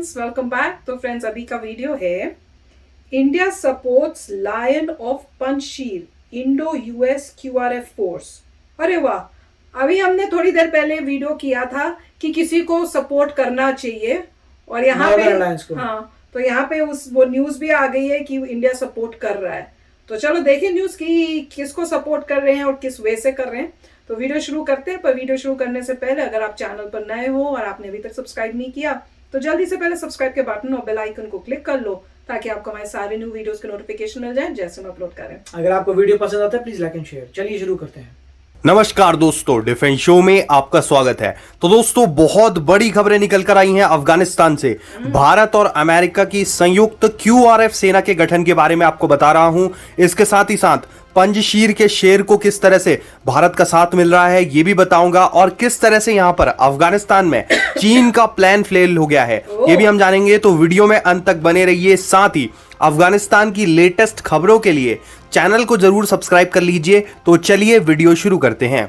Friends, welcome back. तो friends, अभी का वीडियो है India supports lion of Panjshir Indo US QRF force. अरे वाह, अभी हमने थोड़ी देर पहले वीडियो किया था कि किसी को सपोर्ट करना चाहिए और यहाँ पे तो यहाँ पे वो न्यूज भी आ गई है कि इंडिया सपोर्ट कर रहा है। तो चलो देखें न्यूज की किसको सपोर्ट कर रहे हैं और किस वे से कर रहे हैं। तो वीडियो शुरू करते हैं, पर वीडियो शुरू करने से पहले अगर आप चैनल पर नए हो और आपने अभी तक सब्सक्राइब नहीं किया तो जल्दी से पहले सब्सक्राइब के बटन और बेल आइकन को क्लिक कर लो ताकि आपको हमारे सारे न्यू वीडियोस के नोटिफिकेशन मिल जाए जैसे हम अपलोड करें। अगर आपको वीडियो पसंद आता है प्लीज लाइक एंड शेयर। चलिए शुरू करते हैं। नमस्कार दोस्तों, डिफेंस शो में आपका स्वागत है। तो दोस्तों, बहुत बड़ी खबरें निकल कर आई हैं अफगानिस्तान से। भारत और अमेरिका की संयुक्त क्यूआरएफ सेना के गठन के बारे में आपको बता रहा हूं। इसके साथ ही साथ पंजशीर के शेर को किस तरह से भारत का साथ मिल रहा है ये भी बताऊंगा, और किस तरह से यहां पर अफगानिस्तान में चीन का प्लान फेल हो गया है ये भी हम जानेंगे। तो वीडियो में अंत तक बने रहिए। साथ ही अफगानिस्तान की लेटेस्ट खबरों के लिए चैनल को जरूर सब्सक्राइब कर लीजिए। तो चलिए वीडियो शुरू करते हैं।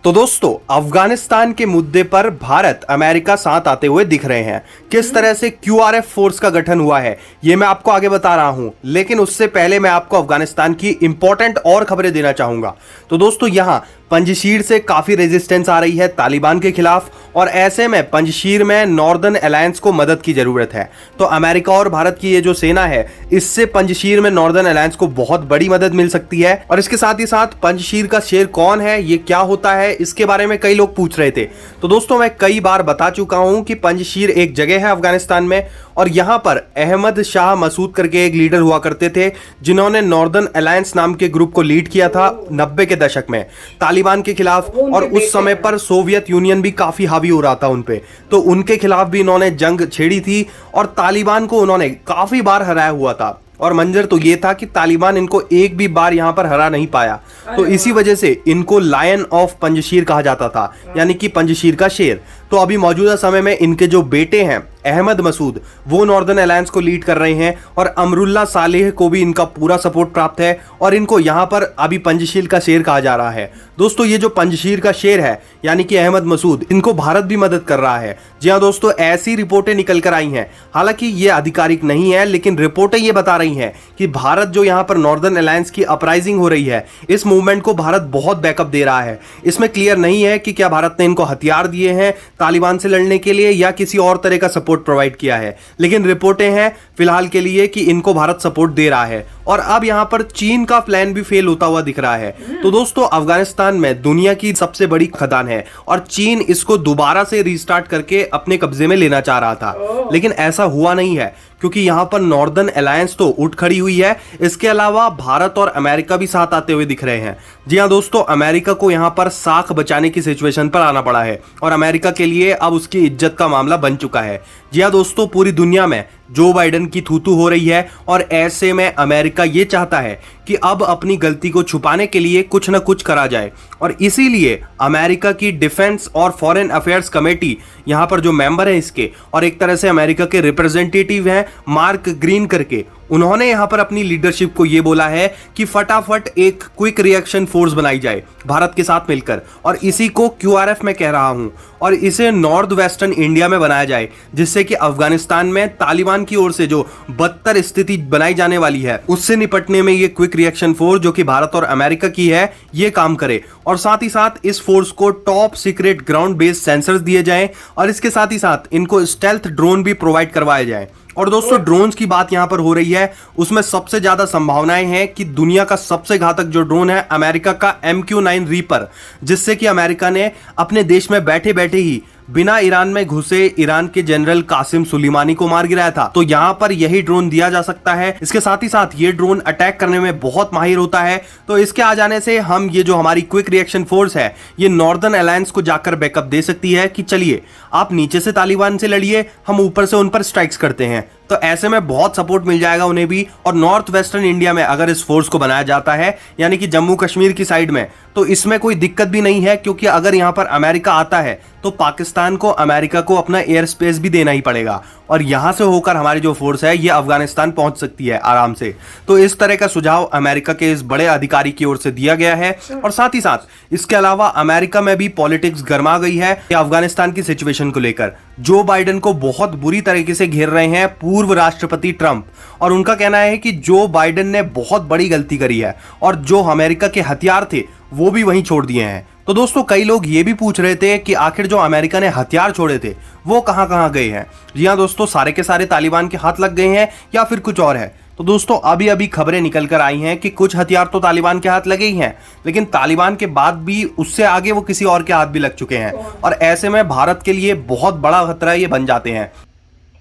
तो दोस्तों, अफगानिस्तान के मुद्दे पर भारत अमेरिका साथ आते हुए दिख रहे हैं। किस तरह से क्यूआरएफ फोर्स का गठन हुआ है ये मैं आपको आगे बता रहा हूं, लेकिन उससे पहले मैं आपको अफगानिस्तान की इंपॉर्टेंट और खबरें देना चाहूंगा। तो दोस्तों, यहां पंजशीर से काफी रेजिस्टेंस आ रही है तालिबान के खिलाफ, और ऐसे में पंजशीर में नॉर्दर्न अलायंस को मदद की जरूरत है। तो अमेरिका और भारत की ये जो सेना है, इससे पंजशीर में नॉर्दर्न अलायंस को बहुत बड़ी मदद मिल सकती है। और इसके साथ ही साथ पंजशीर का शेर कौन है, ये क्या होता है, इसके बारे में कई लोग पूछ रहे थे। तो दोस्तों, मैं कई बार बता चुका हूं कि पंजशीर एक जगह है अफगानिस्तान में, और यहां पर अहमद शाह मसूद करके एक लीडर हुआ करते थे जिन्होंने नॉर्दर्न अलायंस नाम के ग्रुप को लीड किया था 90 के दशक में तालिबान के खिलाफ। और उस समय पर सोवियत यूनियन भी काफी हावी हो रहा था उनपे, तो उनके खिलाफ भी इन्होंने जंग छेड़ी थी और तालिबान को उन्होंने काफी बार हराया हुआ था। और मंजर तो ये था कि तालिबान इनको एक भी बार यहां पर हरा नहीं पाया। तो इसी वजह से इनको लायन ऑफ पंजशीर कहा जाता था, यानी कि पंजशीर का शेर। तो अभी मौजूदा समय में इनके जो बेटे हैं अहमद मसूद, वो नॉर्दर्न अलायंस को लीड कर रहे हैं, और अमरुल्ला सालेह को भी इनका पूरा सपोर्ट प्राप्त है, और इनको यहां पर अभी पंजशीर का शेर कहा जा रहा है। दोस्तों, ये जो पंजशीर का शेर है यानी कि अहमद मसूद, इनको भारत भी मदद कर रहा है। जी हाँ दोस्तों, ऐसी रिपोर्टें निकल कर आई हैं। हालांकि ये आधिकारिक नहीं है, लेकिन रिपोर्टें ये बता रही हैं कि भारत जो यहां पर नॉर्दर्न अलायंस की अपराइजिंग हो रही है, इस मूवमेंट को भारत बहुत बैकअप दे रहा है। इसमें क्लियर नहीं है कि क्या भारत ने इनको हथियार दिए हैं तालिबान से लड़ने के लिए या किसी और तरह का सपोर्ट प्रोवाइड किया है, लेकिन रिपोर्टें हैं फिलहाल के लिए कि इनको भारत सपोर्ट दे रहा है। और अब यहां पर चीन का प्लान भी फेल होता हुआ दिख रहा है। तो दोस्तों, अफगानिस्तान में दुनिया की सबसे बड़ी खदान है और चीन इसको दोबारा से रीस्टार्ट करके अपने कब्जे में लेना चाह रहा था, लेकिन ऐसा हुआ नहीं है क्योंकि यहां पर नॉर्दर्न अलायंस तो उठ खड़ी हुई है। इसके अलावा भारत और अमेरिका भी साथ आते हुए दिख रहे हैं। जी हां दोस्तों, अमेरिका को यहां पर साख बचाने की सिचुएशन पर आना पड़ा है और अमेरिका के लिए अब उसकी इज्जत का मामला बन चुका है। जी हां दोस्तों, पूरी दुनिया में जो बाइडेन की थूथू हो रही है, और ऐसे में अमेरिका ये चाहता है कि अब अपनी गलती को छुपाने के लिए कुछ न कुछ करा जाए, और इसीलिए अमेरिका की डिफेंस और फॉरेन अफेयर्स कमेटी यहां पर जो मेंबर है इसके, और एक तरह से अमेरिका के रिप्रेजेंटेटिव हैं मार्क ग्रीन करके, उन्होंने यहां पर अपनी लीडरशिप को यह बोला है कि फटाफट एक क्विक रिएक्शन फोर्स बनाई जाए भारत के साथ मिलकर, और इसी को क्यूआरएफ में कह रहा हूं, और इसे नॉर्थ वेस्टर्न इंडिया में बनाया जाए, जिससे कि अफगानिस्तान में तालिबान की ओर से जो बदतर स्थिति बनाई जाने वाली है उससे निपटने में ये क्विक रिएक्शन फोर्स जो कि भारत और अमेरिका की है ये काम करे। और साथ ही साथ इस फोर्स को top secret ground based sensors दिए जाएं, और इसके साथ ही साथ इनको स्टेल्थ ड्रोन भी प्रोवाइड करवाए जाएं। और दोस्तों, ड्रोन्स की बात यहां पर हो रही है, उसमें सबसे ज्यादा संभावनाएं हैं कि दुनिया का सबसे घातक जो ड्रोन है अमेरिका का MQ-9 रीपर, जिससे कि अमेरिका ने अपने देश में बैठे बैठे ही बिना ईरान में घुसे ईरान के जनरल कासिम सुलेमानी को मार गिराया था। तो यहां पर यही ड्रोन दिया जा सकता है। इसके साथ ही साथ ये ड्रोन अटैक करने में बहुत माहिर होता है। तो इसके आ जाने से हम ये जो हमारी क्विक रिएक्शन फोर्स है ये नॉर्दर्न अलायंस को जाकर बैकअप दे सकती है कि चलिए आप नीचे से तालिबान से लड़िए, हम ऊपर से उन पर स्ट्राइक्स करते हैं। तो ऐसे में बहुत सपोर्ट मिल जाएगा उन्हें भी। और नॉर्थ वेस्टर्न इंडिया में अगर इस फोर्स को बनाया जाता है, यानी कि जम्मू कश्मीर की साइड में, तो इसमें कोई दिक्कत भी नहीं है, क्योंकि अगर यहां पर अमेरिका आता है तो पाकिस्तान को अमेरिका को अपना एयर स्पेस भी देना ही पड़ेगा, और यहां से होकर हमारी जो फोर्स है ये अफगानिस्तान पहुंच सकती है आराम से। तो इस तरह का सुझाव अमेरिका के इस बड़े अधिकारी की ओर से दिया गया है। और साथ ही साथ इसके अलावा अमेरिका में भी पॉलिटिक्स गर्मा गई है अफगानिस्तान की सिचुएशन को लेकर। जो बाइडेन को बहुत बुरी तरीके से घेर रहे हैं पूर्व राष्ट्रपति ट्रंप, और उनका कहना है कि जो बाइडेन ने बहुत बड़ी गलती करी है और जो अमेरिका के हथियार थे वो भी वहीं छोड़ दिए हैं। तो दोस्तों, कई लोग ये भी पूछ रहे थे कि आखिर जो अमेरिका ने हथियार छोड़े थे वो कहां कहां गए हैं। जी हां दोस्तों, सारे के सारे तालिबान के हाथ लग गए हैं या फिर कुछ और है। तो दोस्तों, अभी अभी खबरें निकल कर आई हैं कि कुछ हथियार तो तालिबान के हाथ लगे ही हैं, लेकिन तालिबान के बाद भी उससे आगे वो किसी और के हाथ भी लग चुके हैं, और ऐसे में भारत के लिए बहुत बड़ा खतरा ये बन जाते हैं।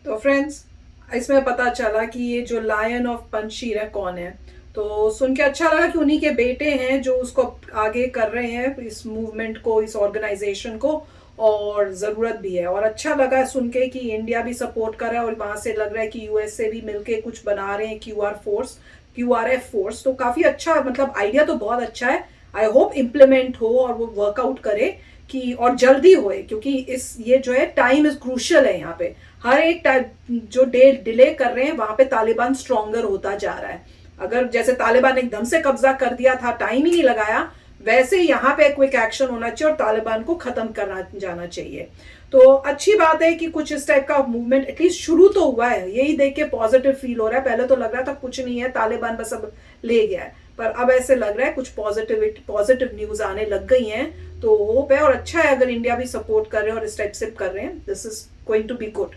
तो फ्रेंड्स, इसमें पता चला कि ये जो लायन ऑफ पंजशीर है कौन है। तो सुन के अच्छा लगा कि उन्हीं के बेटे हैं जो उसको आगे कर रहे हैं, इस मूवमेंट को, इस ऑर्गेनाइजेशन को, और ज़रूरत भी है। और अच्छा लगा सुन के कि इंडिया भी सपोर्ट कर रहा है, और वहाँ से लग रहा है कि यूएस से भी मिलके कुछ बना रहे हैं क्यूआरएफ फोर्स। तो काफ़ी अच्छा, मतलब आइडिया तो बहुत अच्छा है। आई होप इम्प्लीमेंट हो और वो वर्कआउट करे कि, और जल्दी होए, क्योंकि ये जो है टाइम इज क्रूशियल है। यहाँ पे हर एक जो डिले कर रहे हैं वहाँ पे तालिबान स्ट्रॉन्गर होता जा रहा है। अगर जैसे तालिबान एकदम से कब्जा कर दिया था, टाइम ही नहीं लगाया, वैसे यहाँ पे क्विक एक्शन होना चाहिए और तालिबान को खत्म करना जाना चाहिए। तो अच्छी बात है कि कुछ इस टाइप का मूवमेंट एटलीस्ट शुरू तो हुआ है। यही देख के पॉजिटिव फील हो रहा है। पहले तो लग रहा था कुछ नहीं है, तालिबान बस अब ले गया है, पर अब ऐसे लग रहा है कुछ पॉजिटिव न्यूज आने लग गई हैं। तो होप है, और अच्छा है अगर इंडिया भी सपोर्ट कर रहे हैं और इस टाइप से कर रहे हैं। This is going to be good.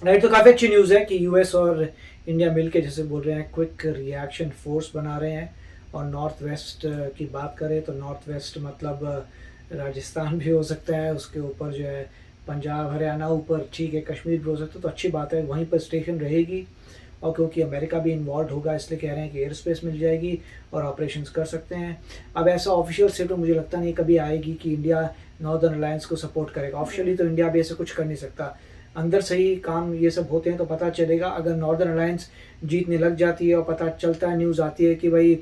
Right, तो काफ़ी अच्छी न्यूज़ है कि यूएस और इंडिया मिलके जैसे बोल रहे हैं क्विक रिएक्शन फोर्स बना रहे हैं। और नॉर्थ वेस्ट की बात करें तो नॉर्थ वेस्ट मतलब राजस्थान भी हो सकता है, उसके ऊपर जो है पंजाब हरियाणा ऊपर, ठीक है, कश्मीर भी हो सकता है। तो अच्छी बात है, वहीं पर स्टेशन रहेगी। और क्योंकि अमेरिका भी इन्वॉल्व होगा, इसलिए कह रहे हैं कि एयर स्पेस मिल जाएगी और ऑपरेशंस कर सकते हैं। अब ऐसा ऑफिशियल स्टेटमेंट मुझे लगता नहीं कभी आएगी कि इंडिया नॉर्दर्न अलायंस को सपोर्ट करेगा। ऑफिशियली तो इंडिया भी ऐसे कुछ कर नहीं सकता, अंदर से ही काम ये सब होते हैं। तो पता चलेगा अगर नॉर्दर्न अलायंस जीतने लग जाती है और पता चलता है, न्यूज़ आती है कि भाई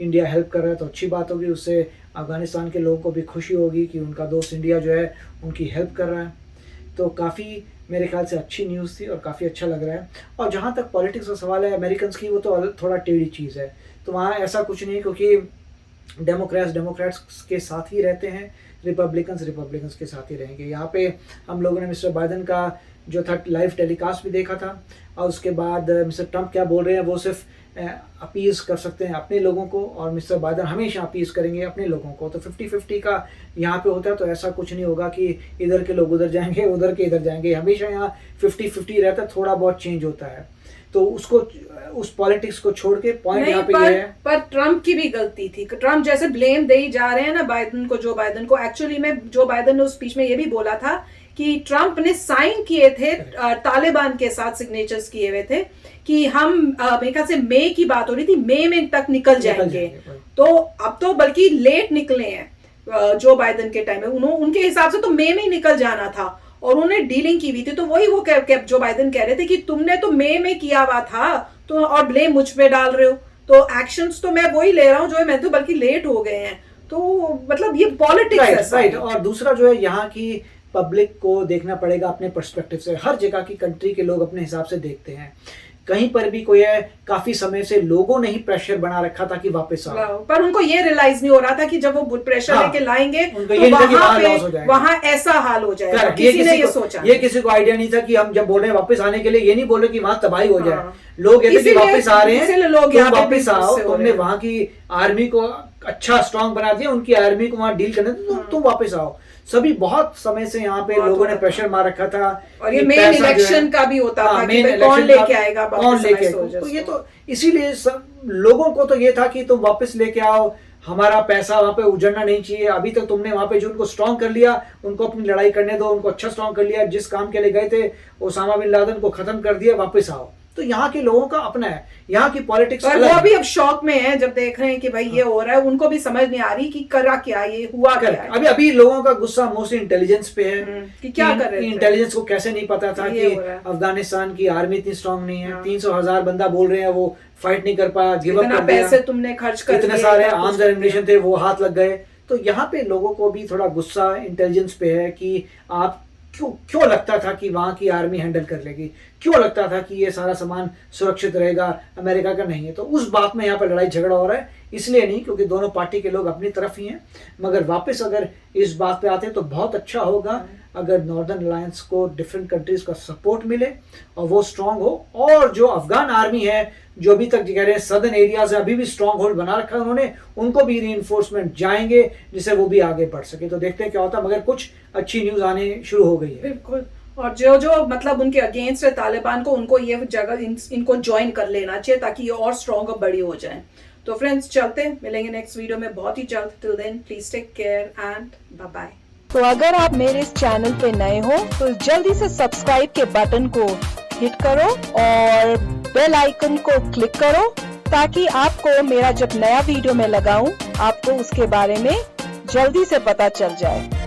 इंडिया हेल्प कर रहा है, तो अच्छी बात होगी। उससे अफगानिस्तान के लोगों को भी खुशी होगी कि उनका दोस्त इंडिया जो है उनकी हेल्प कर रहा है। तो काफ़ी मेरे ख्याल से अच्छी न्यूज़ थी और काफ़ी अच्छा लग रहा है। और जहाँ तक पॉलिटिक्स का सवाल है अमेरिकन की, वो तो थोड़ा टेढ़ी चीज़ है। तो वहाँ ऐसा कुछ नहीं, क्योंकि डेमोक्रेट्स के साथ ही रहते हैं, रिपब्लिकन्स के साथ ही रहेंगे। यहाँ पे हम लोगों ने मिस्टर बाइडेन का जो था लाइव टेलीकास्ट भी देखा था, और उसके बाद मिस्टर ट्रंप क्या बोल रहे हैं वो सिर्फ अपीज़ कर सकते हैं अपने लोगों को, और मिस्टर बाइडेन हमेशा अपीज़ करेंगे अपने लोगों को। तो 50-50 का यहाँ पे होता है। तो ऐसा कुछ नहीं होगा कि इधर के लोग उधर जाएंगे, उधर के इधर जाएंगे। हमेशा यहाँ 50-50 रहता है, थोड़ा बहुत चेंज होता है। तो उसको, उस पॉलिटिक्स को छोड़ के पॉइंट यहाँ पे ये है। पर ट्रम्प की भी गलती थी। ट्रम्प जैसे ब्लेम दे ही जा रहे हैं ना बाइडेन को, जो बाइडेन को एक्चुअली में, जो बाइडेन ने उस स्पीच में ये भी बोला था कि ट्रम्प ने साइन किए थे तालिबान के साथ, सिग्नेचर्स किए हुए थे कि हम, मेरे ख्याल से मई की बात हो रही थी, मई में तक निकल जाएंगे। तो अब तो बल्कि लेट निकले हैं जो बाइडेन के टाइम में। उनके हिसाब से तो मई में ही निकल जाना था, और उन्होंने डीलिंग की हुई थी। तो वही वो जो बाइडेन कह रहे थे कि तुमने तो मई में किया हुआ था, तो और ब्लेम मुझ पे डाल रहे हो। तो एक्शंस तो मैं वही ले रहा हूँ जो है, मैं तो बल्कि लेट हो गए हैं। तो मतलब ये पॉलिटिक्स है। राइट। और दूसरा जो है, यहाँ की पब्लिक को देखना पड़ेगा अपने पर्सपेक्टिव से। हर जगह की कंट्री के लोग अपने हिसाब से देखते हैं। कहीं पर भी कोई है, काफी समय से लोगों ने ही प्रेशर बना रखा था कि वापस आओ, पर उनको ये रियलाइज नहीं हो रहा था कि जब वो प्रेशर लेके लाएंगे तो वहां ऐसा हाल हो जाएगा। किसी ने ये सोचा, ये किसी को आइडिया नहीं था कि हम जब बोल रहे हैं वापस आने के लिए, ये नहीं बोल रहे कि वहां तबाही हो जाए। लोग कहते वापस आ रहे हैं, लोग वापस आओ, तुमने वहां की आर्मी को अच्छा स्ट्रांग बना दिया, उनकी आर्मी को वहां डील करने दो, तुम वापस आओ। सभी बहुत समय से यहाँ पे लोगों ने प्रेशर मार रखा था। और ये मेन इलेक्शन का भी होता था कि कौन लेके आएगा, कौन लेके आएगा। तो ये तो इसीलिए लोगों को तो ये था कि तुम वापस लेके आओ, हमारा पैसा वहां पे उजड़ना नहीं चाहिए। अभी तक तुमने वहां पे जो उनको स्ट्रांग कर लिया, उनको अपनी लड़ाई करने दो, उनको अच्छा स्ट्रांग कर लिया। जिस काम के लिए गए थे ओसामा बिन लादेन को खत्म कर दिया, वापस आओ। तो यहाँ के लोगों का अपना है, यहाँ की पॉलिटिक्स पर अलग वो है। भी अब शॉक में है जब देख रहे हैं कि भाई ये हो रहा है, उनको भी समझ नहीं आ रही कि करा क्या, ये हुआ क्या है। अभी लोगों का गुस्सा मोस्टली इंटेलिजेंस पे है कि क्या कर रहे थे, इंटेलिजेंस को कैसे नहीं पता था ये कि हो रहा है। अफगानिस्तान की आर्मी इतनी स्ट्रांग नहीं है, हाँ। 300,000 बंदा बोल रहे हैं वो फाइट नहीं कर पाया, गिव अप इतना कर दिया, पैसे तुमने खर्च कर इतने दिए, सारे या कुछ आर्म्स कर एंड एम्युनिशन थे वो हाथ लग गए। तो यहाँ पे लोगों को भी थोड़ा गुस्सा इंटेलिजेंस पे है कि आप क्यों लगता था कि वहाँ की आर्मी हैंडल कर लेगी, क्यों लगता था कि ये सारा सामान सुरक्षित रहेगा, अमेरिका का नहीं है। तो उस बात में यहाँ पर लड़ाई झगड़ा हो रहा है, इसलिए नहीं क्योंकि दोनों पार्टी के लोग अपनी तरफ ही हैं। मगर वापस अगर इस बात पे आते हैं तो बहुत अच्छा होगा अगर नॉर्दर्न अलायंस को डिफरेंट कंट्रीज का सपोर्ट मिले और वो स्ट्रांग हो, और जो अफगान आर्मी है जो अभी तक कह रहे हैं सदर्न एरियाज है अभी भी स्ट्रांग होल्ड बना रखा है उन्होंने, उनको भी रीइंफोर्समेंट जाएंगे जिससे वो भी आगे बढ़ सके। तो देखते हैं क्या होता है, मगर कुछ अच्छी न्यूज आने शुरू हो गई है। बिल्कुल। और जो मतलब उनके अगेंस्ट है तालिबान को, उनको ये जगह इनको ज्वाइन कर लेना चाहिए ताकि ये और स्ट्रॉन्ग और बड़ी हो जाए। तो फ्रेंड्स चलते हैं, मिलेंगे नेक्स्ट वीडियो में बहुत ही जल्द। Till then please take care and bye bye. तो अगर आप मेरे इस चैनल पे नए हो तो जल्दी से सब्सक्राइब के बटन को हिट करो और बेल आइकन को क्लिक करो ताकि आपको मेरा जब नया वीडियो मैं लगाऊं आपको उसके बारे में जल्दी से पता चल जाए।